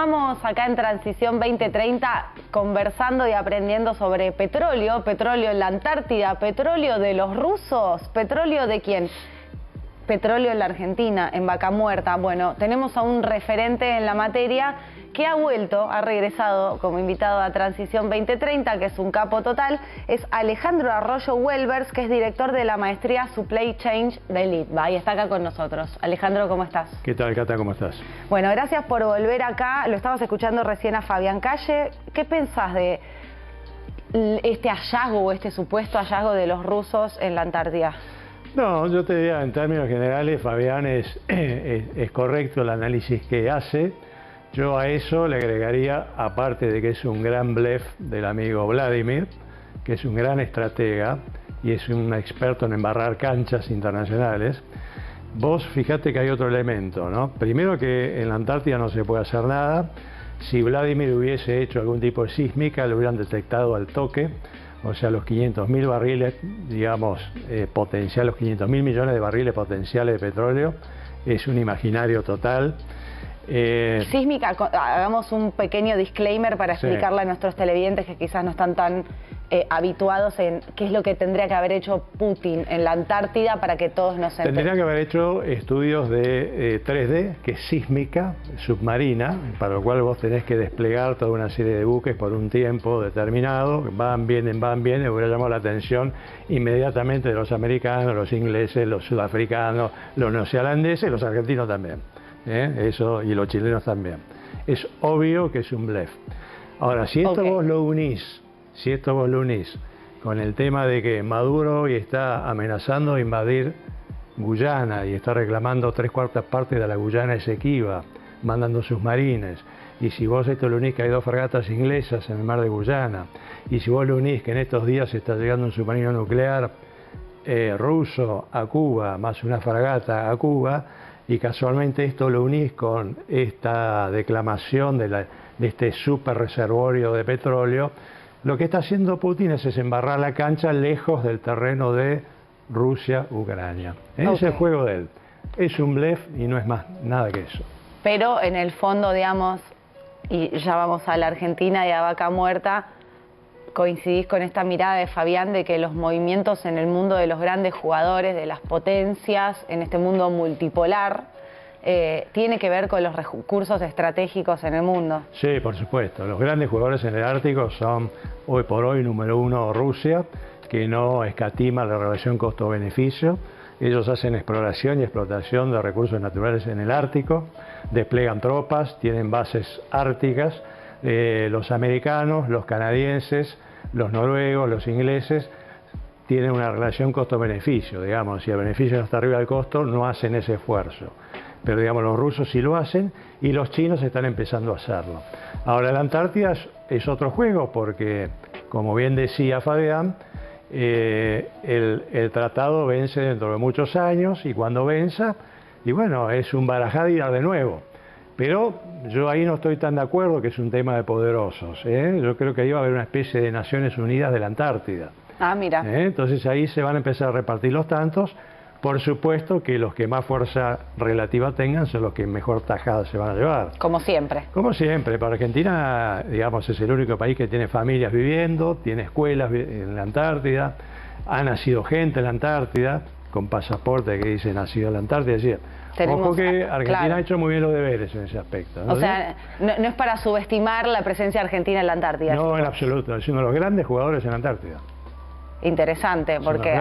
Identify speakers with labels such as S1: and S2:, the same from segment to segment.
S1: Continuamos acá en Transición 2030 conversando y aprendiendo sobre petróleo, petróleo en la Antártida, petróleo de los rusos, petróleo de quién, petróleo en la Argentina, en Vaca Muerta. Bueno, tenemos a un referente en la materia que ha vuelto, ha regresado como invitado a Transición 2030, que es un capo total, es Alejandro Arroyo Welbers, que es director de la maestría Supply Chain de LITVA, y está acá con nosotros. Alejandro, ¿cómo estás?
S2: ¿Qué tal, Cata? ¿Cómo estás?
S1: Bueno, gracias por volver acá. Lo estabas escuchando recién a Fabián Calle. ¿Qué pensás de este hallazgo o este supuesto hallazgo de los rusos en la Antártida?
S2: No, yo te diría, en términos generales, Fabián es correcto el análisis que hace. Yo a eso le agregaría, aparte de que es un gran blef del amigo Vladimir, que es un gran estratega y es un experto en embarrar canchas internacionales, vos fíjate que hay otro elemento, ¿no? Primero, que en la Antártida no se puede hacer nada. Si Vladimir hubiese hecho algún tipo de sísmica, lo hubieran detectado al toque. O sea, los 500.000 barriles, digamos, potencial, los 500.000 millones de barriles potenciales de petróleo, es un imaginario total.
S1: Sísmica, hagamos un pequeño disclaimer para explicarle a nuestros televidentes que quizás no están tan habituados en qué es lo que tendría que haber hecho Putin en la Antártida para que todos nos entendamos.
S2: Tendría que haber hecho estudios de 3D, que es sísmica submarina, para lo cual vos tenés que desplegar toda una serie de buques por un tiempo determinado, van, vienen, y hubiera llamado la atención inmediatamente de los americanos, los ingleses, los sudafricanos, los neozelandeses, los argentinos también. Eso, y los chilenos también. Es obvio que es un blef. Ahora, si esto vos lo unís, con el tema de que Maduro hoy está amenazando invadir Guyana y está reclamando 3/4 partes de la Guyana Esequiba, mandando submarines, y si vos esto lo unís que hay 2 fragatas inglesas en el mar de Guyana, y si vos lo unís que en estos días está llegando un submarino nuclear ruso a Cuba, más una fragata a Cuba, y casualmente esto lo unís con esta declamación de este super reservorio de petróleo, lo que está haciendo Putin es embarrar la cancha lejos del terreno de Rusia-Ucrania. Ese es el juego de él. Es un blef y no es más nada que eso.
S1: Pero en el fondo, digamos, y ya vamos a la Argentina y a Vaca Muerta, coincidís con esta mirada de Fabián de que los movimientos en el mundo de los grandes jugadores, de las potencias, en este mundo multipolar, tiene que ver con los recursos estratégicos en el mundo.
S2: Sí, por supuesto. Los grandes jugadores en el Ártico son hoy por hoy número 1 Rusia, que no escatima la relación costo-beneficio. Ellos hacen exploración y explotación de recursos naturales en el Ártico, desplegan tropas, tienen bases árticas. Los americanos, los canadienses, los noruegos, los ingleses tienen una relación costo-beneficio, digamos. Si el beneficio no está arriba del costo, no hacen ese esfuerzo. Pero digamos, los rusos sí lo hacen y los chinos están empezando a hacerlo. Ahora, la Antártida es otro juego porque, como bien decía Fabián, el tratado vence dentro de muchos años, y cuando venza, y bueno, es un barajar y dar de nuevo. Pero yo ahí no estoy tan de acuerdo que es un tema de poderosos. Yo creo que ahí va a haber una especie de Naciones Unidas de la Antártida.
S1: Ah, mira.
S2: Entonces ahí se van a empezar a repartir los tantos. Por supuesto que los que más fuerza relativa tengan son los que mejor tajada se van a llevar.
S1: Como siempre.
S2: Como siempre. Para Argentina, digamos, es el único país que tiene familias viviendo, tiene escuelas en la Antártida, ha nacido gente en la Antártida, con pasaporte que dice nacido en la Antártida. Es decir, ojo que Argentina ha hecho muy bien los deberes en ese aspecto, ¿no?
S1: O sea, no es para subestimar la presencia argentina en la Antártida.
S2: No, en absoluto. Es uno de los grandes jugadores en la Antártida.
S1: Interesante, porque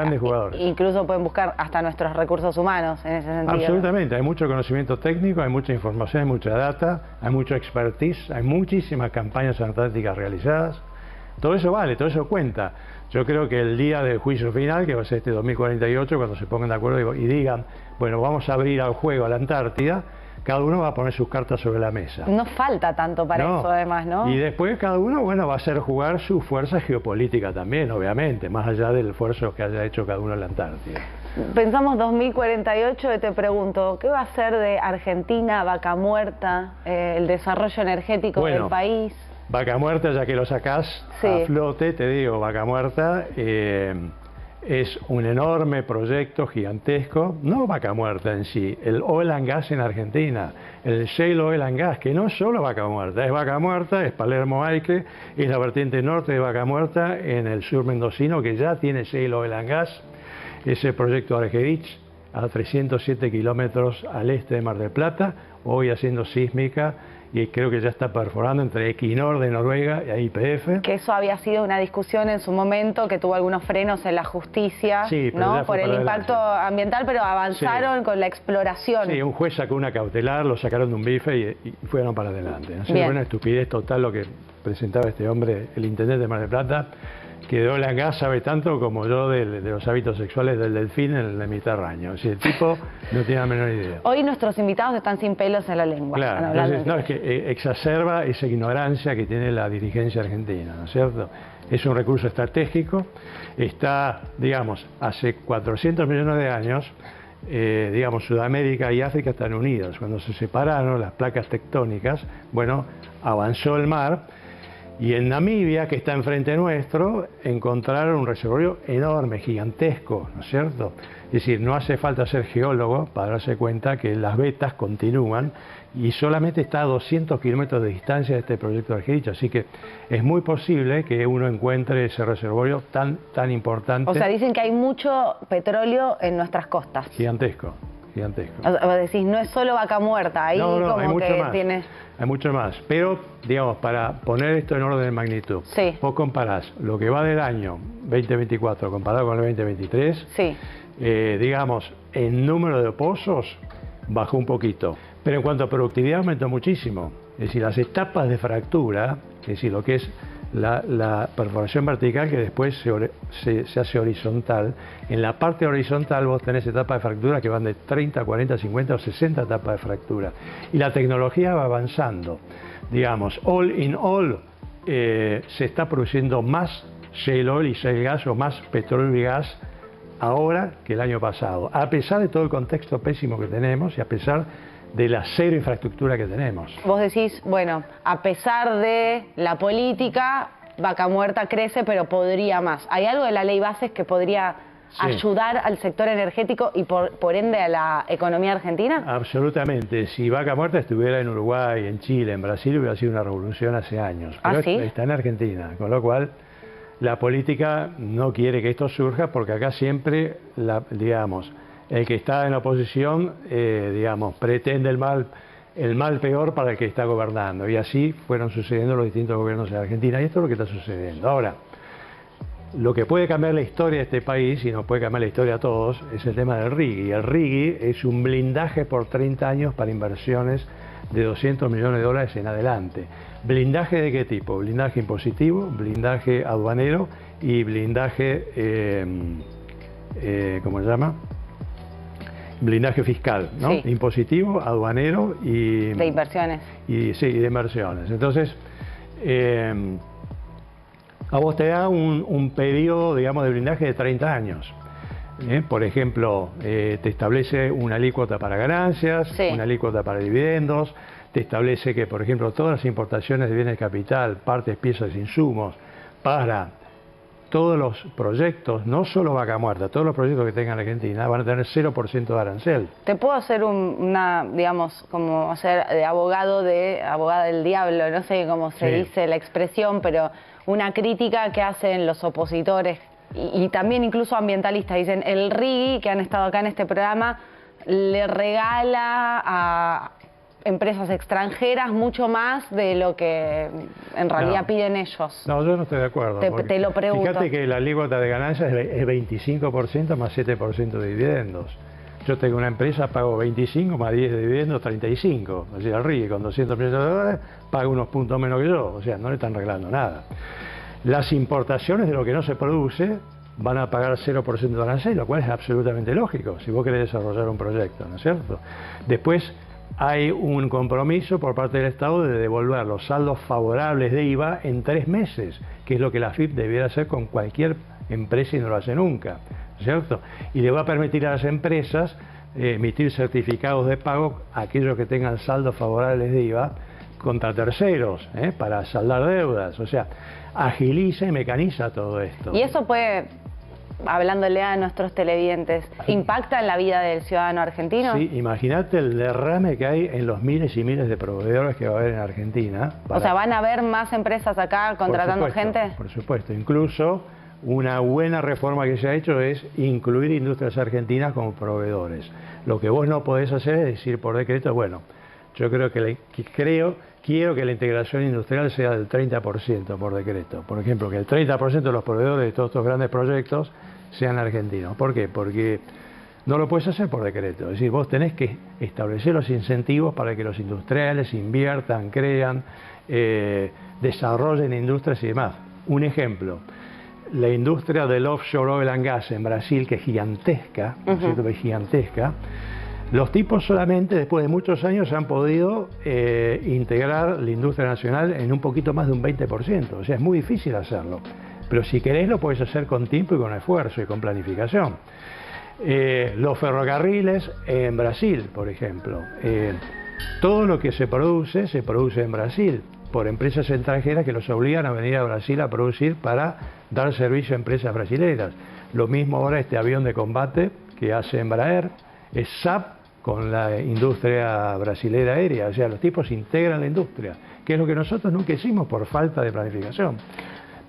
S1: incluso pueden buscar hasta nuestros recursos humanos en ese sentido.
S2: Absolutamente, hay mucho conocimiento técnico, hay mucha información, hay mucha data, hay mucho expertise, hay muchísimas campañas antárticas realizadas. Todo eso vale, todo eso cuenta. Yo creo que el día del juicio final, que va a ser este 2048, cuando se pongan de acuerdo y digan, bueno, vamos a abrir al juego a la Antártida, cada uno va a poner sus cartas sobre la mesa.
S1: No falta tanto para eso, además, ¿no?
S2: Y después cada uno, bueno, va a hacer jugar su fuerza geopolítica también, obviamente, más allá del esfuerzo que haya hecho cada uno en la Antártida.
S1: Pensamos 2048 y te pregunto, ¿qué va a ser de Argentina, Vaca Muerta, el desarrollo energético del país?
S2: Vaca Muerta, ya que lo sacás a flote, te digo, Vaca Muerta es un enorme proyecto gigantesco, no Vaca Muerta en sí, el oil and gas en Argentina, el shale oil and gas, que no es solo Vaca Muerta, es Palermo Aike, es la vertiente norte de Vaca Muerta en el sur mendocino, que ya tiene shale oil and gas, es el proyecto Argerich, a 307 kilómetros al este de Mar del Plata, hoy haciendo sísmica, y creo que ya está perforando entre Equinor de Noruega y YPF.
S1: Que eso había sido una discusión en su momento, que tuvo algunos frenos en la justicia,
S2: sí,
S1: ¿no? Por el impacto ambiental, pero avanzaron con la exploración.
S2: Sí, un juez sacó una cautelar, lo sacaron de un bife y fueron para adelante. ¿No? Fue una estupidez total lo que presentaba este hombre, el intendente de Mar del Plata, que de oil and gas sabe tanto como yo de los hábitos sexuales del delfín en el Mediterráneo. O sea, el tipo no tiene la menor idea.
S1: Hoy nuestros invitados están sin pelos en la lengua.
S2: Claro, entonces, no, es que exacerba esa ignorancia que tiene la dirigencia argentina, ¿no es cierto? Es un recurso estratégico, está, digamos, hace 400 millones de años, digamos, Sudamérica y África están unidas. Cuando se separaron las placas tectónicas, bueno, avanzó el mar. Y en Namibia, que está enfrente nuestro, encontraron un reservorio enorme, gigantesco, ¿no es cierto? Es decir, no hace falta ser geólogo para darse cuenta que las vetas continúan y solamente está a 200 kilómetros de distancia de este proyecto de Argerich, así que es muy posible que uno encuentre ese reservorio tan importante.
S1: O sea, dicen que hay mucho petróleo en nuestras costas.
S2: Gigantesco. Gigantesco.
S1: O decís, no es solo Vaca Muerta, ahí
S2: no,
S1: como
S2: hay mucho
S1: que
S2: más.
S1: tiene...
S2: Hay mucho más, pero, digamos, para poner esto en orden de magnitud,
S1: sí.
S2: Vos comparás lo que va del año 2024 comparado con el 2023,
S1: sí.
S2: Digamos, en número de pozos bajó un poquito, pero en cuanto a productividad aumentó muchísimo. Es decir, las etapas de fractura, es decir, lo que es la perforación vertical que después se hace horizontal. En la parte horizontal vos tenés etapas de fractura que van de 30, 40, 50 o 60 etapas de fractura. Y la tecnología va avanzando. Digamos, all in all, se está produciendo más shale oil y shale gas o más petróleo y gas ahora que el año pasado. A pesar de todo el contexto pésimo que tenemos y a pesar de la cero infraestructura que tenemos.
S1: Vos decís, bueno, a pesar de la política, Vaca Muerta crece, pero podría más. ¿Hay algo de la ley Bases que podría ayudar al sector energético y por ende a la economía argentina?
S2: Absolutamente. Si Vaca Muerta estuviera en Uruguay, en Chile, en Brasil, hubiera sido una revolución hace años. Pero
S1: ¿Ah, sí?
S2: Está en Argentina, con lo cual la política no quiere que esto surja porque acá siempre, digamos, el que está en la oposición, digamos, pretende el mal peor para el que está gobernando. Y así fueron sucediendo los distintos gobiernos en Argentina. Y esto es lo que está sucediendo. Ahora, lo que puede cambiar la historia de este país, y nos puede cambiar la historia a todos, es el tema del RIGI. El RIGI es un blindaje por 30 años para inversiones de 200 millones de dólares en adelante. ¿Blindaje de qué tipo? Blindaje impositivo, blindaje aduanero y blindaje, ¿cómo se llama? Blindaje fiscal, ¿no?
S1: Sí.
S2: Impositivo, aduanero y...
S1: De inversiones.
S2: Y sí, de inversiones. Entonces, a vos te da un periodo, digamos, de blindaje de 30 años. Por ejemplo, te establece una alícuota para ganancias,
S1: sí.
S2: Una alícuota para dividendos, te establece que, por ejemplo, todas las importaciones de bienes de capital, partes, piezas, insumos, para todos los proyectos, no solo Vaca Muerta, todos los proyectos que tengan Argentina van a tener 0% de arancel.
S1: ¿Te puedo hacer digamos, como hacer de abogada del diablo, no sé cómo se dice la expresión, pero una crítica que hacen los opositores y también incluso ambientalistas? Dicen, el RIGI, que han estado acá en este programa, le regala a empresas extranjeras mucho más de lo que en realidad piden ellos.
S2: No, yo no estoy de acuerdo.
S1: Te lo pregunto.
S2: Fíjate que la alícuota de ganancias es 25% más 7% de dividendos. Yo tengo una empresa, pago 25 más 10 de dividendos, 35. O sea, el RIGI con 200 millones de dólares paga unos puntos menos que yo. O sea, no le están regalando nada. Las importaciones de lo que no se produce van a pagar 0% de arancel, lo cual es absolutamente lógico si vos querés desarrollar un proyecto, ¿no es cierto? Después hay un compromiso por parte del Estado de devolver los saldos favorables de IVA en 3 meses, que es lo que la AFIP debiera hacer con cualquier empresa y no lo hace nunca, ¿cierto? Y le va a permitir a las empresas emitir certificados de pago a aquellos que tengan saldos favorables de IVA contra terceros, para saldar deudas. O sea, agiliza y mecaniza todo esto.
S1: Y eso puede hablándole a nuestros televidentes, ¿impacta en la vida del ciudadano argentino?
S2: Sí, imagínate el derrame que hay en los miles y miles de proveedores que va a haber en Argentina.
S1: O sea, ¿van a haber más empresas acá contratando gente?
S2: Por supuesto, incluso una buena reforma que se ha hecho es incluir industrias argentinas como proveedores. Lo que vos no podés hacer es decir por decreto, bueno, yo creo que quiero que la integración industrial sea del 30% por decreto. Por ejemplo, que el 30% de los proveedores de todos estos grandes proyectos sean argentinos. ¿Por qué? Porque no lo puedes hacer por decreto. Es decir, vos tenés que establecer los incentivos para que los industriales inviertan, crean, desarrollen industrias y demás. Un ejemplo, la industria del offshore oil and gas en Brasil, que es gigantesca, ¿no es cierto? Es gigantesca. Los tipos solamente después de muchos años han podido integrar la industria nacional en un poquito más de un 20%. O sea, es muy difícil hacerlo. Pero si querés lo podés hacer con tiempo y con esfuerzo y con planificación. Los ferrocarriles en Brasil, por ejemplo. Todo lo que se produce en Brasil por empresas extranjeras que los obligan a venir a Brasil a producir para dar servicio a empresas brasileñas. Lo mismo ahora este avión de combate que hace Embraer, es SAP con la industria brasilera aérea. O sea, los tipos integran la industria, que es lo que nosotros nunca hicimos por falta de planificación.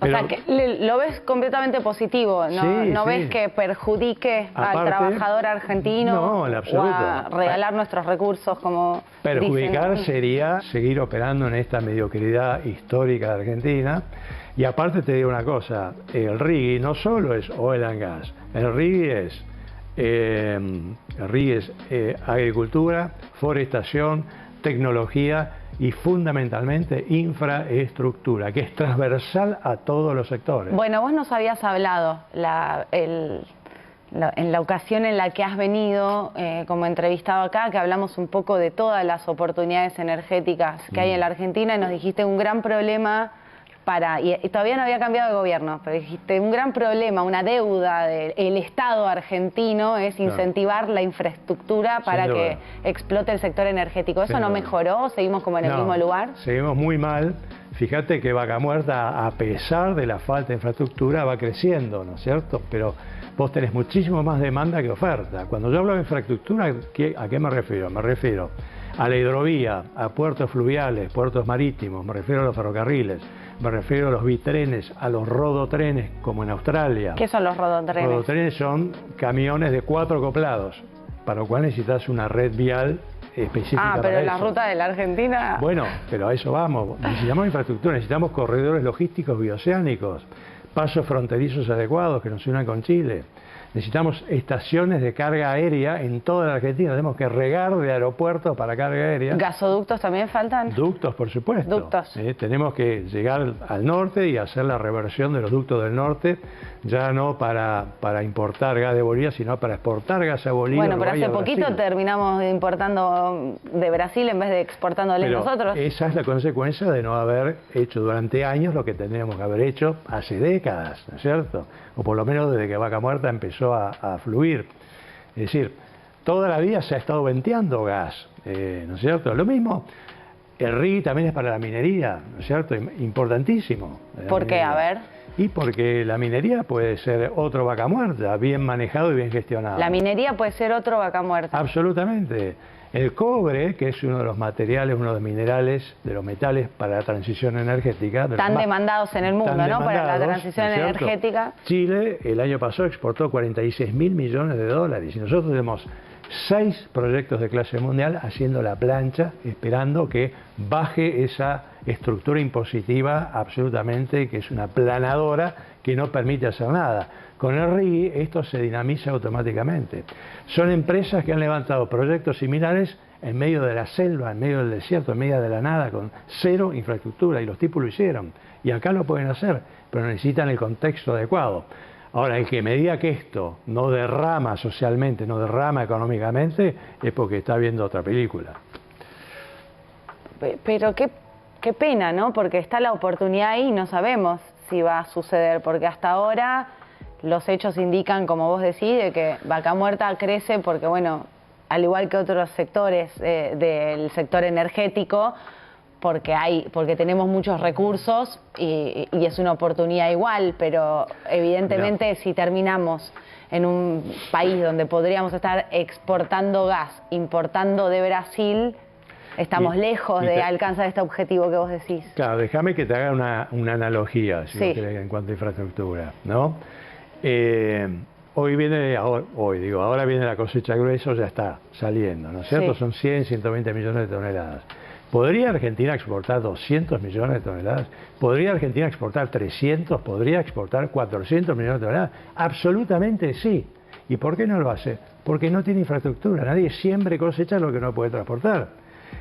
S1: Pero, o sea, que lo ves completamente positivo, ¿no?
S2: Sí,
S1: ¿No
S2: sí.
S1: ves que perjudique
S2: Aparte,
S1: al trabajador argentino?
S2: No, en absoluto.
S1: O a regalar nuestros recursos, como
S2: perjudicar
S1: dicen.
S2: Sería seguir operando en esta mediocridad histórica de Argentina. Y aparte te digo una cosa, el RIGI no solo es oil and gas, el RIGI es agricultura, forestación, tecnología y fundamentalmente infraestructura, que es transversal a todos los sectores.
S1: Bueno, vos nos habías hablado en la ocasión en la que has venido como entrevistado acá, que hablamos un poco de todas las oportunidades energéticas que hay en la Argentina, y nos dijiste un gran problema y todavía no había cambiado de gobierno, pero dijiste un gran problema, una deuda del Estado argentino es incentivar la infraestructura para que explote el sector energético. ¿Eso no mejoró? ¿Seguimos como en el mismo lugar?
S2: Seguimos muy mal. Fíjate que Vaca Muerta, a pesar de la falta de infraestructura, va creciendo, ¿no es cierto? Pero vos tenés muchísimo más demanda que oferta. Cuando yo hablo de infraestructura, ¿a qué me refiero? Me refiero a la hidrovía, a puertos fluviales, puertos marítimos, me refiero a los ferrocarriles, me refiero a los bitrenes, a los rodotrenes, como en Australia.
S1: ¿Qué son los rodotrenes?
S2: Los rodotrenes son camiones de 4 acoplados, para lo cual necesitas una red vial específica.
S1: Pero
S2: para
S1: la
S2: eso.
S1: ruta de la Argentina...
S2: Bueno, pero a eso vamos. Necesitamos infraestructura, necesitamos corredores logísticos bioceánicos, pasos fronterizos adecuados que nos unan con Chile. Necesitamos estaciones de carga aérea en toda la Argentina. Tenemos que regar de aeropuertos para carga aérea.
S1: ¿Gasoductos también faltan?
S2: Ductos, por supuesto.
S1: Ductos.
S2: Tenemos que llegar al norte y hacer la reversión de los ductos del norte, ya no para importar gas de Bolivia, sino para exportar gas a Bolivia.
S1: Bueno, pero hace poquito terminamos importando de Brasil en vez de exportándole nosotros.
S2: Esa es la consecuencia de no haber hecho durante años lo que tendríamos que haber hecho hace décadas, ¿no es cierto? O por lo menos desde que Vaca Muerta empezó a fluir. Es decir, toda la vida se ha estado venteando gas, ¿no es cierto? Lo mismo, el RIGI también es para la minería, ¿no es cierto? Importantísimo.
S1: ¿Por qué? A ver.
S2: Y porque la minería puede ser otro Vaca Muerta, bien manejado y bien gestionado.
S1: La minería puede ser otro Vaca Muerta.
S2: Absolutamente. El cobre, que es uno de los materiales, uno de los minerales, de los metales para la transición energética.
S1: Tan demandados en el mundo, ¿no? Para la transición energética.
S2: Chile el año pasado exportó 46.000 millones de dólares y nosotros tenemos 6 proyectos de clase mundial haciendo la plancha, esperando que baje esa estructura impositiva absolutamente, que es una planadora que no permite hacer nada. Con el RIGI esto se dinamiza automáticamente. Son empresas que han levantado proyectos similares en medio de la selva, en medio del desierto, en medio de la nada, con 0 infraestructura, y los tipos lo hicieron. Y acá lo pueden hacer, pero necesitan el contexto adecuado. Ahora, el que me diga que esto no derrama socialmente, no derrama económicamente, es porque está viendo otra película.
S1: Pero qué pena, ¿no? Porque está la oportunidad ahí y no sabemos si va a suceder, porque hasta ahora los hechos indican, como vos decís, de que Vaca Muerta crece porque, bueno, al igual que otros sectores del sector energético, porque tenemos muchos recursos y es una oportunidad igual, pero evidentemente si terminamos en un país donde podríamos estar exportando gas, importando de Brasil, estamos lejos de alcanzar este objetivo que vos decís.
S2: Claro, déjame que te haga una analogía, si
S1: sí.
S2: vos querés, en cuanto a infraestructura, ¿no? Ahora viene la cosecha gruesa, ya está saliendo, ¿no es cierto? Sí. Son 100, 120 millones de toneladas. ¿Podría Argentina exportar 200 millones de toneladas? ¿Podría Argentina exportar 300? ¿Podría exportar 400 millones de toneladas? Absolutamente sí. ¿Y por qué no lo hace? Porque no tiene infraestructura. Nadie siembra y cosecha lo que no puede transportar.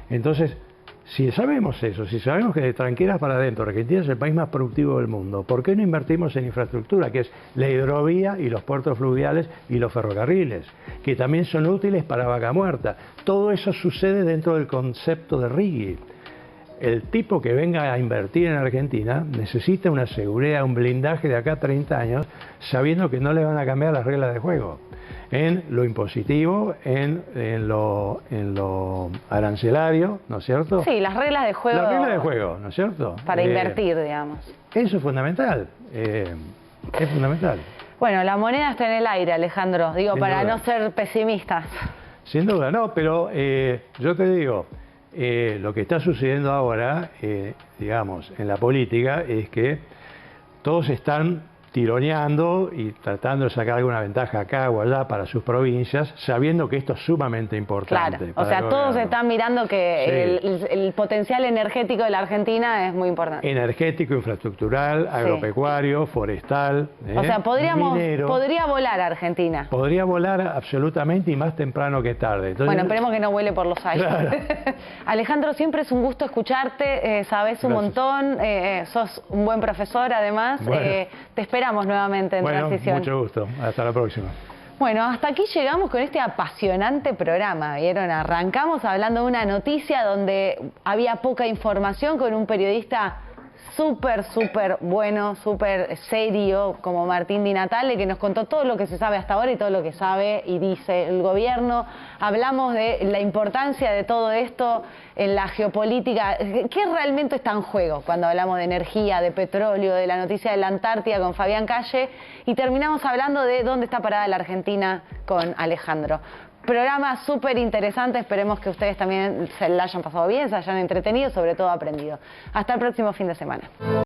S2: Entonces, si sabemos eso, si sabemos que de tranqueras para adentro Argentina es el país más productivo del mundo, ¿por qué no invertimos en infraestructura, que es la hidrovía y los puertos fluviales y los ferrocarriles, que también son útiles para Vaca Muerta? Todo eso sucede dentro del concepto de RIGI. El tipo que venga a invertir en Argentina necesita una seguridad, un blindaje de acá a 30 años, sabiendo que no le van a cambiar las reglas de juego. En lo impositivo, en lo arancelario, ¿no es cierto?
S1: Sí, las reglas de juego.
S2: Las reglas de juego, ¿no es cierto?
S1: Para invertir, digamos.
S2: Eso es fundamental, es fundamental.
S1: Bueno, la moneda está en el aire, Alejandro, digo,
S2: Sin
S1: para
S2: duda.
S1: no ser pesimistas.
S2: Sin duda, no, pero yo te digo, lo que está sucediendo ahora, digamos, en la política, es que todos están tironeando y tratando de sacar alguna ventaja acá o allá para sus provincias, sabiendo que esto es sumamente importante.
S1: Claro, o sea, todos están mirando que
S2: sí.
S1: el potencial energético de la Argentina es muy importante.
S2: Energético, infraestructural, agropecuario, forestal,
S1: o sea,
S2: minero.
S1: Podría volar Argentina.
S2: Podría volar absolutamente y más temprano que tarde. Entonces,
S1: bueno, esperemos que no vuele por los aires. Claro. Alejandro, siempre es un gusto escucharte, sabes un montón, sos un buen profesor además. Bueno. Te esperamos nuevamente en Transición.
S2: Mucho gusto. Hasta la próxima.
S1: Bueno, hasta aquí llegamos con este apasionante programa, ¿vieron? Arrancamos hablando de una noticia donde había poca información con un periodista súper bueno, súper serio, como Martín Di Natale, que nos contó todo lo que se sabe hasta ahora y todo lo que sabe y dice el gobierno. Hablamos de la importancia de todo esto en la geopolítica. ¿Qué realmente está en juego cuando hablamos de energía, de petróleo, de la noticia de la Antártida con Fabián Calle? Y terminamos hablando de dónde está parada la Argentina con Alejandro. Programa súper interesante, esperemos que ustedes también se la hayan pasado bien, se hayan entretenido, sobre todo aprendido. Hasta el próximo fin de semana.